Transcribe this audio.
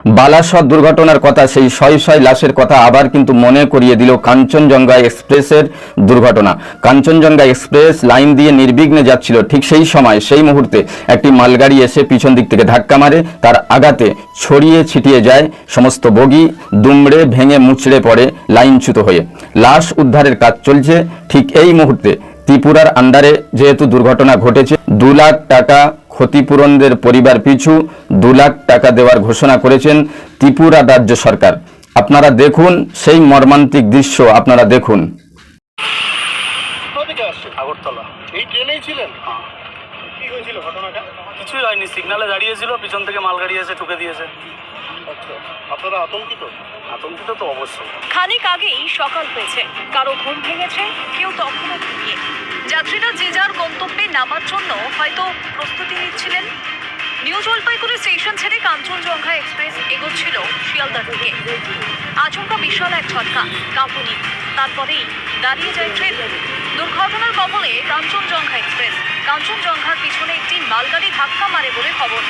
বালাসর দুর্ঘটনার কথা, সেই শয় শয় লাশের কথা আবার কিন্তু মনে করিয়ে দিল কাঞ্চনজঙ্ঘা এক্সপ্রেসের দুর্ঘটনা। কাঞ্চনজঙ্ঘা এক্সপ্রেস লাইন দিয়ে নির্বিঘ্নে যাচ্ছিল, ঠিক সেই সময় সেই মুহূর্তে একটি মালগাড়ি এসে পিছন দিক থেকে ধাক্কা মারে, তার আঘাতে ছড়িয়ে ছিটিয়ে যায় সমস্ত বগি, দুমড়ে ভেঙে মুচড়ে পড়ে লাইনচ্যুত হয়ে। লাশ উদ্ধারের কাজ চলছে। ঠিক এই মুহূর্তে ত্রিপুরার আন্ডারে যেহেতু দুর্ঘটনা ঘটেছে, 2 লাখ টাকা ক্ষতিপূরণদের পরিবার পিছু 2 লাখ টাকা দেওয়ার ঘোষণা করেছেন ত্রিপুরা রাজ্য সরকার। আপনারা দেখুন সেই মর্মান্তিক দৃশ্য, আপনারা দেখুন। আগরতলা এই ট্রেনেই ছিলেন? কি হয়েছিল ঘটনাটা? কিছুই হয়নি, সিগনালে দাঁড়িয়েছিল, পিছন থেকে মালগাড়ি এসে ঠুকে দিয়েছে। আচ্ছা, আপনারা আতঙ্কিত? আতঙ্কিত তো অবশ্যই। খানিক আগেই সকাল হয়েছে, কারো ঘুম ভেঙেছে, কেউ তখনও ঘুমিয়ে। যাত্রীরা যে যার গন্তব্যে নামার জন্য হয়তো প্রস্তুতি নিচ্ছিলেন। নিউ জলপাইগুড়ি স্টেশন ছেড়ে কাঞ্চনজঙ্ঘা এক্সপ্রেস এগোচ্ছিল শিয়ালদা থেকে। আচমকা বিশাল এক ঝটকা, কাঁপুনি, তারপরেই দাঁড়িয়ে যায় ট্রেন। দুর্ঘটনার কবলে কাঞ্চনজঙ্ঘা এক্সপ্রেস। কাঞ্চনজঙ্ঘার পিছনে একটি মালগাড়ি ধাক্কা মারে বলে খবর।